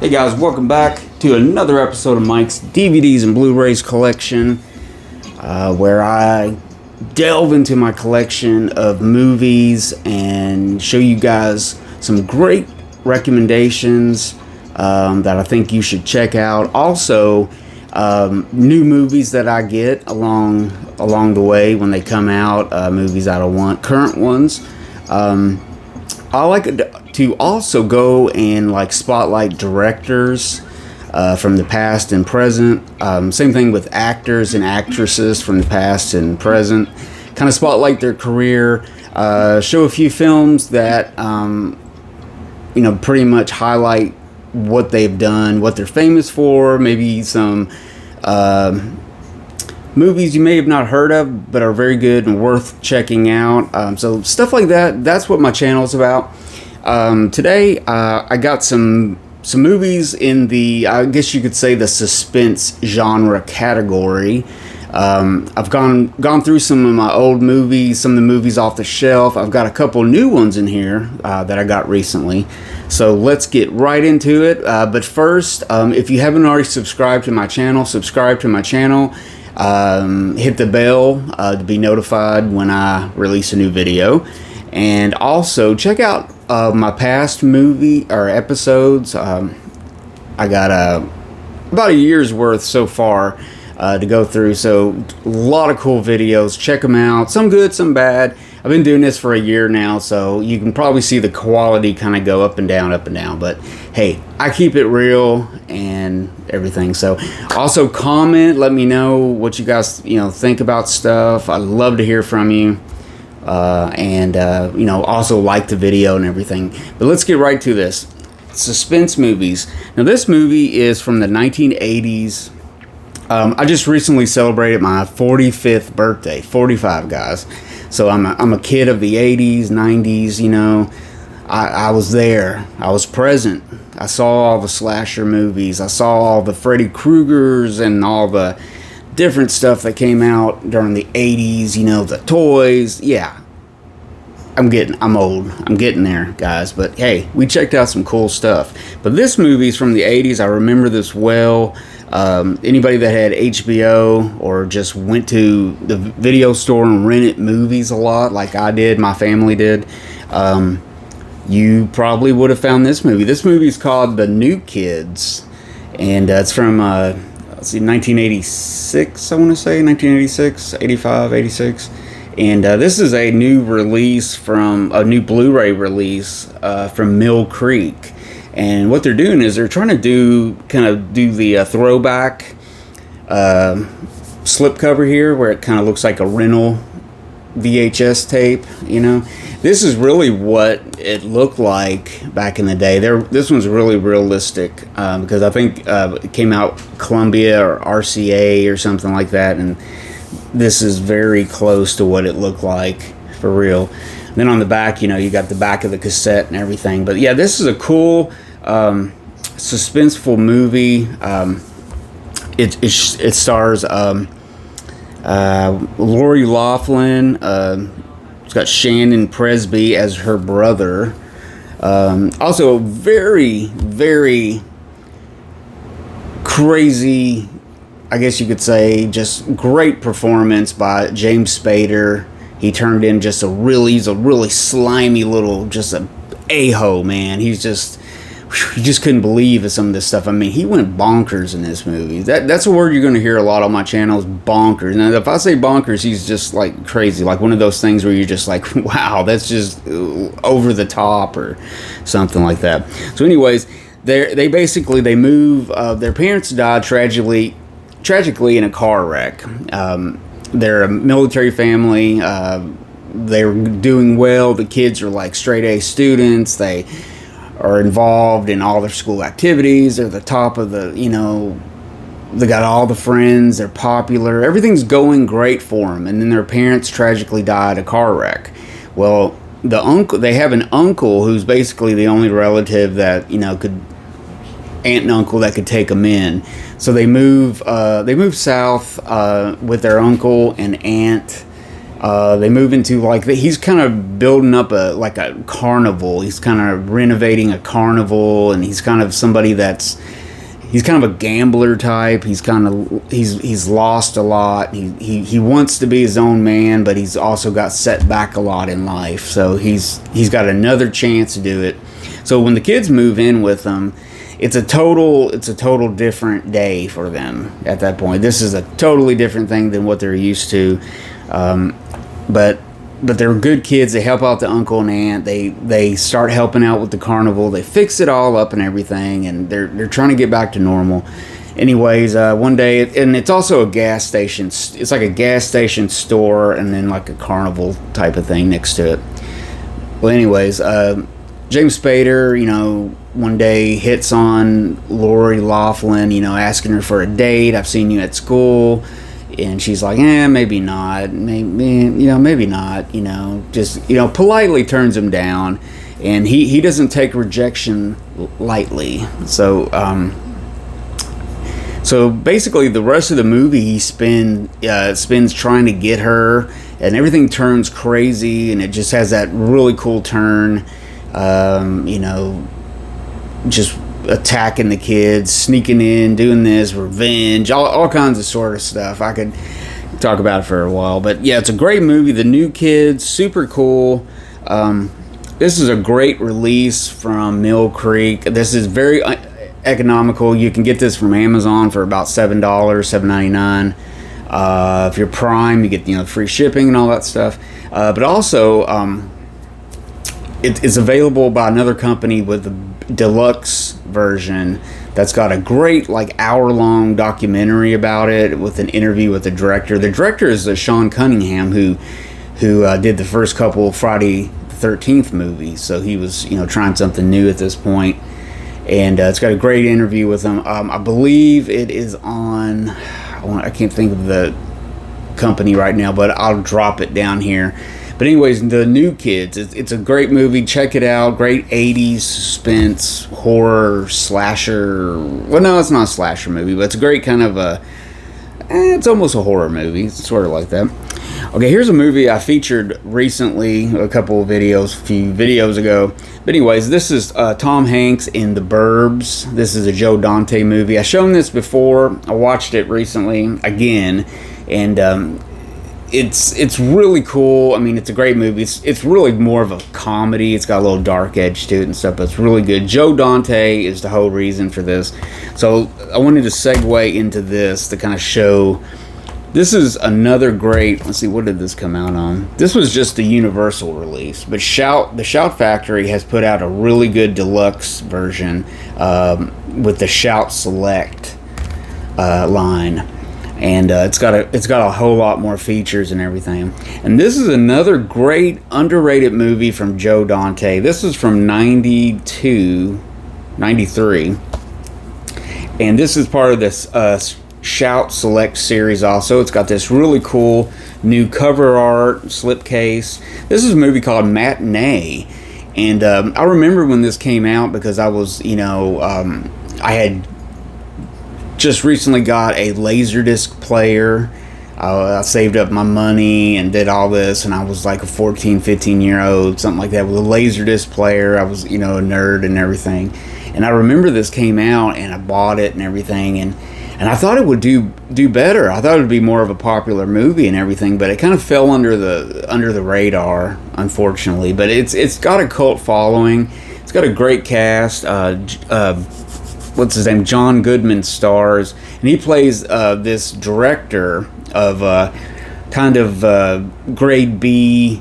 Hey guys, welcome back to another episode of Mike's DVDs and Blu-rays collection, where I delve into my collection of movies and show you guys some great recommendations that I think you should check out. Also, new movies that I get along the way when they come out, movies I don't want, current ones. I like to also go and spotlight directors from the past and present. Same thing with actors and actresses from the past and present. Kind of spotlight their career. Show a few films that pretty much highlight what they've done, what they're famous for. Maybe some movies you may have not heard of but are very good and worth checking out. So stuff like that. That's what my channel is about. Today I got some movies in the, I guess you could say, the suspense genre category. I've gone through some of my old movies, some of the movies off the shelf. I've got a couple new ones in here that I got recently. So let's get right into it. But first, if you haven't already subscribed to my channel, subscribe to my channel. Hit the bell to be notified when I release a new video. And also check out my past movie or episodes. I got about a year's worth so far to go through. So a lot of cool videos. Check them out. Some good, some bad. I've been doing this for a year now, so you can probably see the quality kind of go up and down, up and down. But hey, I keep it real and everything. So also comment, let me know what you guys think about stuff. I'd love to hear from you. And also like the video and everything. But let's get right to this. Suspense movies. Now this movie is from the 1980s. I just recently celebrated my 45th birthday. 45, guys. So I'm a kid of the 80s, 90s. I was there. I was present. I saw all the slasher movies. I saw all the Freddy Kruegers and all the different stuff that came out during the 80s, the toys. Yeah, I'm old. I'm getting there, guys. But hey, we checked out some cool stuff. But this movie's from the 80s. I remember this well. Anybody that had HBO or just went to the video store and rented movies a lot, like I did, my family did, you probably would have found this movie. This movie's called The New Kids, and it's from 1986, I want to say, 1986, 85, 86. And this is a new release from, a new Blu-ray release from Mill Creek. And what they're doing is they're trying to do the throwback slipcover here, where it kind of looks like a rental VHS tape, This is really what it looked like back in the day. This one's really realistic because I think it came out Columbia or RCA or something like that, and this is very close to what it looked like for real. And then on the back, you got the back of the cassette and everything. But yeah, this is a cool suspenseful movie. It stars Lori Loughlin. It's got Shannon Presby as her brother. Also, very, very crazy, I guess you could say, just great performance by James Spader. He turned in he's a really slimy little, just a a-hole, man. You just couldn't believe some of this stuff. I mean, he went bonkers in this movie. That's a word you're going to hear a lot on my channel, is bonkers. Now, if I say bonkers, he's just like crazy, like one of those things where you're just like, wow, that's just over the top or something like that. So anyways, they move, their parents died tragically in a car wreck. They're a military family. They're doing well. The kids are like straight A students. They are involved in all their school activities. They're the top of the, they got all the friends. They're popular. Everything's going great for them. And then their parents tragically died in a car wreck. Well, they have an uncle who's basically the only relative that, aunt and uncle that could take them in. So they move south with their uncle and aunt. They move into like he's kind of building up a carnival. He's kind of renovating a carnival, and he's kind of somebody he's kind of a gambler type. He's lost a lot. He wants to be his own man, but he's also got set back a lot in life. So he's got another chance to do it. So when the kids move in with him, it's a total different day for them at that point. This is a totally different thing than what they're used to. But they're good kids. They help out the uncle and aunt. They start helping out with the carnival. They fix it all up and everything, and they're trying to get back to normal. Anyways, one day, and it's also a gas station. It's like a gas station store, and then like a carnival type of thing next to it. Well, anyways, James Spader, one day hits on Lori Loughlin, asking her for a date. I've seen you at school. And she's like, maybe not. Maybe not. Just politely turns him down, and he doesn't take rejection lightly. So basically, the rest of the movie he spends trying to get her, and everything turns crazy, and it just has that really cool turn. Just attacking the kids, sneaking in, doing this, revenge, all kinds of sort of stuff. I could talk about it for a while, but yeah, it's a great movie. The New Kids, super cool. This is a great release from Mill Creek. This is very economical. You can get this from Amazon for about $7, $7.99. If you're Prime, you get free shipping and all that stuff. But also, it is available by another company with the deluxe version that's got a great hour-long documentary about it with an interview with the director. The director is Sean Cunningham, who did the first couple of Friday the 13th movies. So he was trying something new at this point, and it's got a great interview with him. I believe it is on. I can't think of the company right now, but I'll drop it down here. But anyways, The New Kids, it's a great movie. Check it out. Great 80s suspense, horror, slasher. Well, no, it's not a slasher movie, but it's a great kind of it's almost a horror movie. It's sort of like that. Okay, here's a movie I featured recently, a few videos ago. But anyways, this is Tom Hanks in The Burbs. This is a Joe Dante movie. I've shown this before. I watched it recently again, and it's really cool. I mean, it's a great movie. It's really more of a comedy. It's got a little dark edge to it and stuff, but it's really good. Joe Dante is the whole reason for this. So I wanted to segue into this to kind of show. This is another great. Let's see, what did this come out on? This was just the Universal release, but the Shout Factory has put out a really good deluxe version with the Shout Select line. And it's got a whole lot more features and everything. And this is another great underrated movie from Joe Dante. This is from 93. And this is part of this Shout Select series also. It's got this really cool new cover art, slipcase. This is a movie called Matinee. And I remember when this came out because I was, I had just recently got a Laserdisc player. I saved up my money and did all this, and I was like a 14, 15-year-old, something like that, with a Laserdisc player. I was, a nerd and everything. And I remember this came out, and I bought it and everything, and I thought it would do better. I thought it would be more of a popular movie and everything, but it kind of fell under the radar, unfortunately. But it's got a cult following. It's got a great cast. What's his name? John Goodman stars, and he plays this director of kind of grade B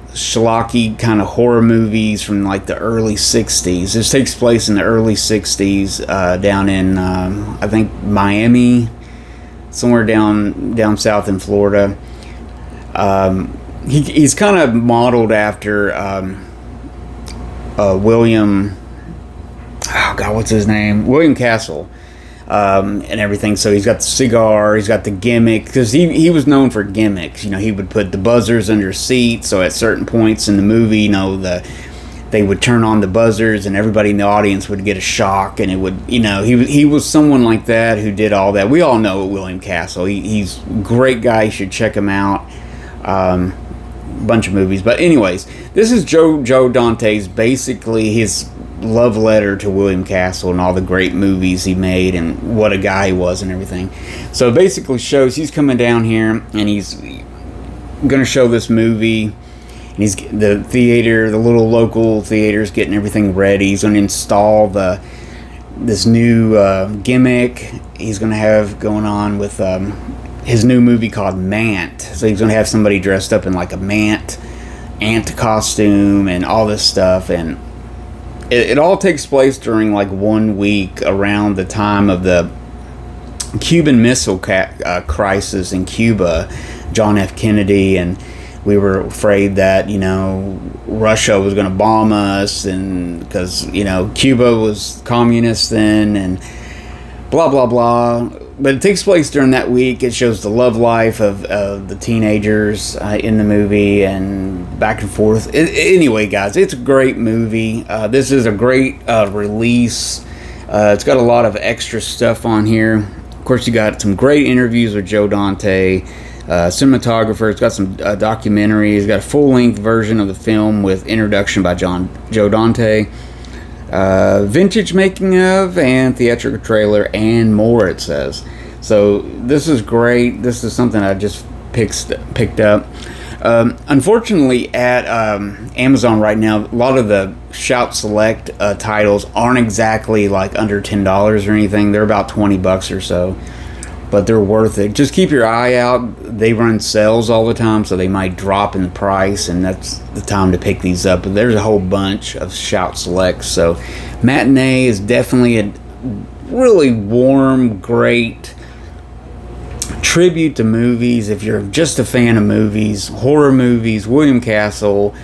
schlocky kind of horror movies from like the early 60s. This takes place in the early 60s down in I think Miami, somewhere down south in Florida. He's kind of modeled after William. Oh God, what's his name? William Castle, and everything. So he's got the cigar, he's got the gimmick, because he was known for gimmicks. He would put the buzzers under seats, so at certain points in the movie, they would turn on the buzzers, and everybody in the audience would get a shock, and it would, he was someone like that who did all that. We all know William Castle. He's a great guy. You should check him out. bunch of movies. But anyways, this is Joe Dante's, basically his love letter to William Castle and all the great movies he made and what a guy he was and everything. So it basically shows he's coming down here and he's going to show this movie. And he's the theater, the little local theater's getting everything ready. He's going to install this new gimmick he's going to have going on with his new movie called Mant. So he's going to have somebody dressed up in like a ant costume and all this stuff. And it all takes place during like 1 week around the time of the Cuban Missile Crisis in Cuba. John F. Kennedy, and we were afraid that, you know, Russia was going to bomb us, and because, you know, Cuba was communist then, and blah blah blah. But it takes place during that week. It shows the love life of the teenagers in the movie and back and forth. Anyway, guys, it's a great movie. This is a great release. It's got a lot of extra stuff on here. Of course, you got some great interviews with Joe Dante, cinematographer. It's got some documentaries. It's got a full-length version of the film with introduction by Joe Dante. Vintage making of and theatrical trailer and more, it says. So this is great. This is something I just picked up. Unfortunately, at Amazon right now, a lot of the Shout Select titles aren't exactly like under $10 or anything. They're about $20 or so, but they're worth it. Just keep your eye out. They run sales all the time, so they might drop in price, and that's the time to pick these up. But there's a whole bunch of Shout Selects. So Matinee is definitely a really warm, great tribute to movies. If you're just a fan of movies, horror movies, William Castle,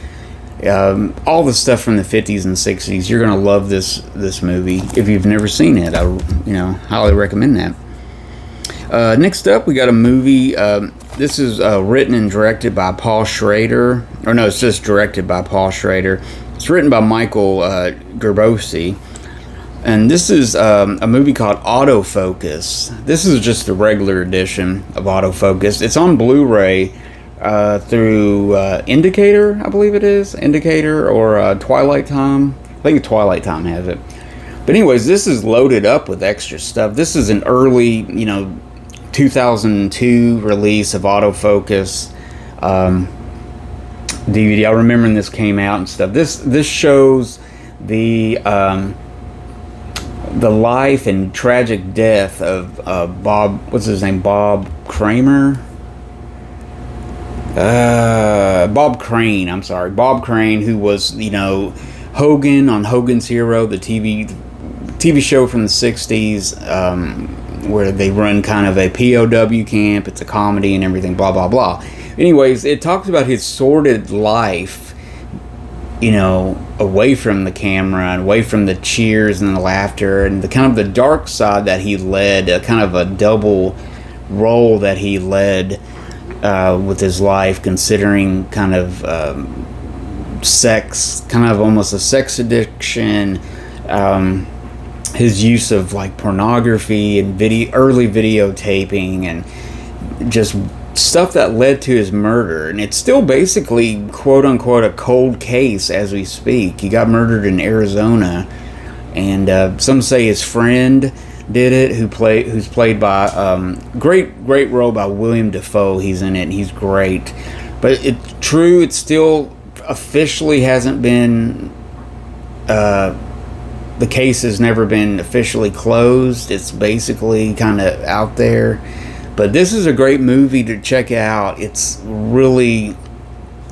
all the stuff from the 50s and 60s, you're going to love this movie. If you've never seen it, I highly recommend that. Next up, we got a movie. This is written and directed by Paul Schrader. Or no, it's just directed by Paul Schrader. It's written by Michael Gerbosi. And this is a movie called Autofocus. This is just the regular edition of Autofocus. It's on Bluray through Indicator, I believe it is. Indicator or Twilight Time. I think Twilight Time has it. But anyways, this is loaded up with extra stuff. This is an early, 2002 release of Autofocus DVD. I remember when this came out and stuff. This shows the life and tragic death of Bob. What's his name? Bob Kramer. Bob Crane. I'm sorry, Bob Crane, who was Hogan on Hogan's Hero, the TV show from the 60s, where they run kind of a POW camp. It's a comedy and everything, blah, blah, blah. Anyways, it talks about his sordid life, away from the camera and away from the cheers and the laughter and the kind of the dark side that he led, a kind of a double role that he led with his life, considering kind of sex, kind of almost a sex addiction, his use of like pornography and early videotaping, and just stuff that led to his murder. And it's still basically quote unquote a cold case as we speak. He got murdered in Arizona, and some say his friend did it, who's played by great role by William Dafoe. He's in it and he's great. But it's true, it still officially hasn't been the case has never been officially closed. It's basically kind of out there. But this is a great movie to check out. It's really,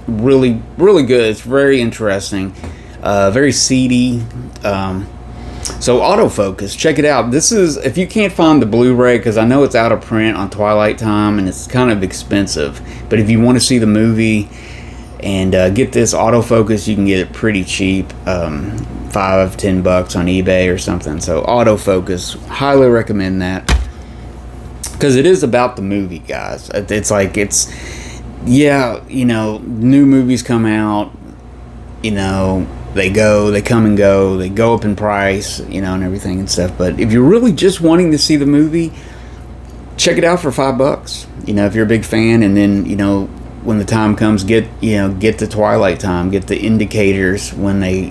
really, really good. It's very interesting. Very seedy. So Autofocus, check it out. This is, if you can't find the Blu-ray, because I know it's out of print on Twilight Time and it's kind of expensive. But if you want to see the movie and get this Autofocus, you can get it pretty cheap. $5-10 on eBay or something. So Autofocus, highly recommend that, because it is about the movie, guys. New movies come out, they come and go, they go up in price, and everything and stuff. But if you're really just wanting to see the movie, check it out for $5. If you're a big fan, and then when the time comes, get the twilight time, get the indicators when they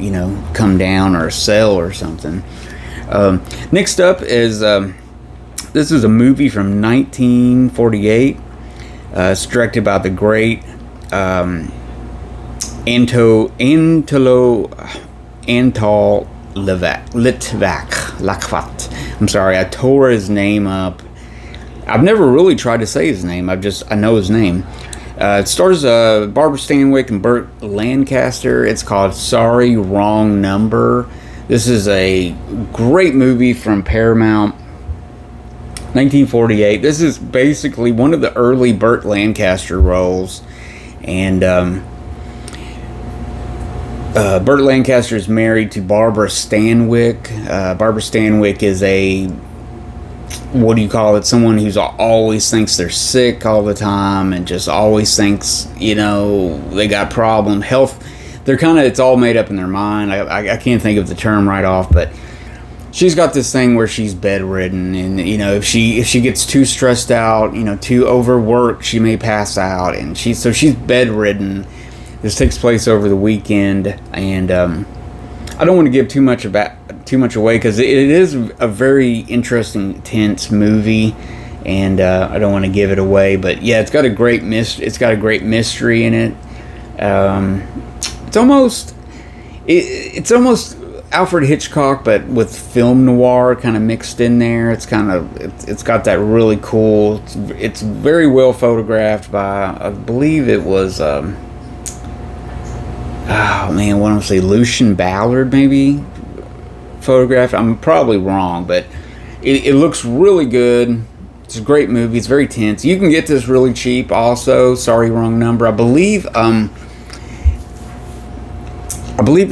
come down or sell or something. Next up is this is a movie from 1948. It's directed by the great Antal Litvak. I'm sorry, I tore his name up. I've never really tried to say his name. I know his name. It stars Barbara Stanwyck and Burt Lancaster. It's called Sorry, Wrong Number. This is a great movie from Paramount, 1948. This is basically one of the early Burt Lancaster roles. And Burt Lancaster is married to Barbara Stanwyck. Barbara Stanwyck is someone who's always thinks they're sick all the time and just always thinks, they got health. It's all made up in their mind. I can't think of the term right off, but she's got this thing where she's bedridden, and if she gets too stressed out, too overworked, she may pass out, and she's bedridden. This takes place over the weekend, and I don't want to give too much away because it is a very interesting, tense movie, and I don't want to give it away. But yeah, it's got a great mystery in it. It's almost Alfred Hitchcock, but with film noir kind of mixed in there. It's got that really cool. It's very well photographed by, I believe it was Lucian Ballard, maybe photographed. I'm probably wrong, but it looks really good. It's a great movie. It's very tense. You can get this really cheap also. Sorry, Wrong Number. I believe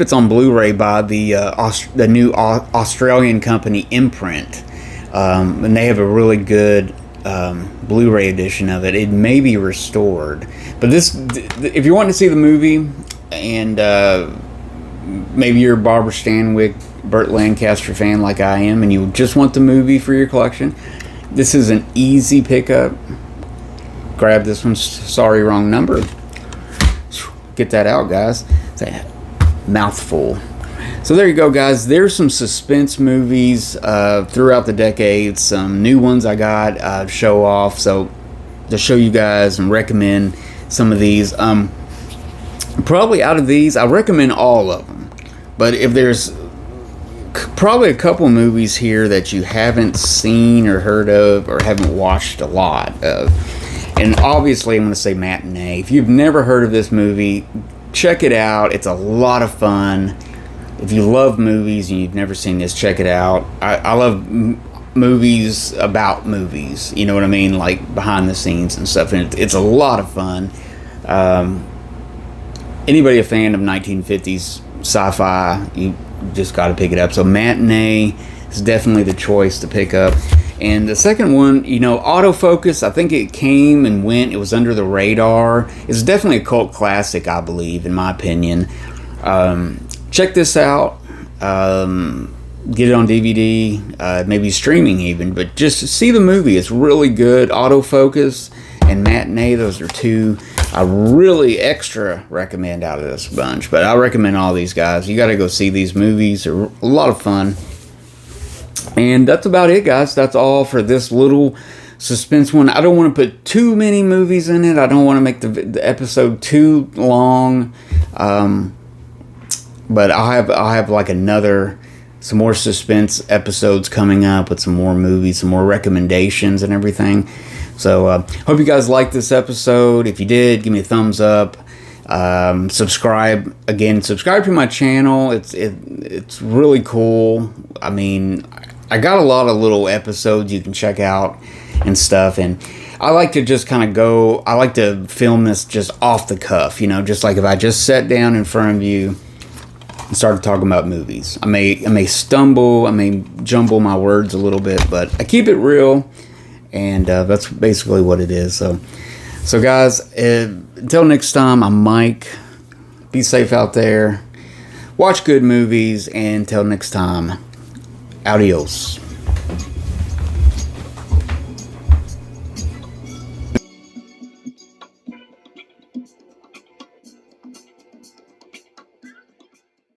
it's on Bluray by the new Australian company Imprint, and they have a really good Blu-ray edition of it. It may be restored, but if you want to see the movie, and maybe you're a Barbara Stanwyck, Burt Lancaster fan like I am, and you just want the movie for your collection, this is an easy pickup. Grab this one. Sorry, Wrong Number. Get that out, guys. It's a mouthful. So there you go, guys. There's some suspense movies throughout the decades. Some new ones I got show off. So to show you guys and recommend some of these. Probably out of these, I recommend all of them. But if there's probably a couple movies here that you haven't seen or heard of or haven't watched a lot of, and obviously I'm going to say Matinee. If you've never heard of this movie, check it out. It's a lot of fun. If you love movies and you've never seen this, check it out. I love movies about movies. You know what I mean? Like behind the scenes and stuff. And it's a lot of fun. Anybody a fan of 1950s sci-fi, you just got to pick it up. So Matinee is definitely the choice to pick up. And the second one, Autofocus, I think it came and went. It was under the radar. It's definitely a cult classic, I believe, in my opinion. Check this out. Get it on DVD, maybe streaming even. But just see the movie. It's really good. Autofocus and Matinee, those are two I really extra recommend out of this bunch. But I recommend all these guys. You got to go see these movies. They're a lot of fun. And that's about it, guys. That's all for this little suspense one. I don't want to put too many movies in it. I don't want to make the episode too long. But I'll have like some more suspense episodes coming up with some more movies, some more recommendations and everything. So hope you guys liked this episode. If you did, give me a thumbs up. Subscribe to my channel. It's really cool. I mean, I got a lot of little episodes you can check out and stuff, and I like to just kind of I like to film this just off the cuff, just like if I just sat down in front of you and started talking about movies. I may stumble, I may jumble my words a little bit, but I keep it real, and that's basically what it is. So guys, until next time, I'm Mike. Be safe out there. Watch good movies, and until next time, adios.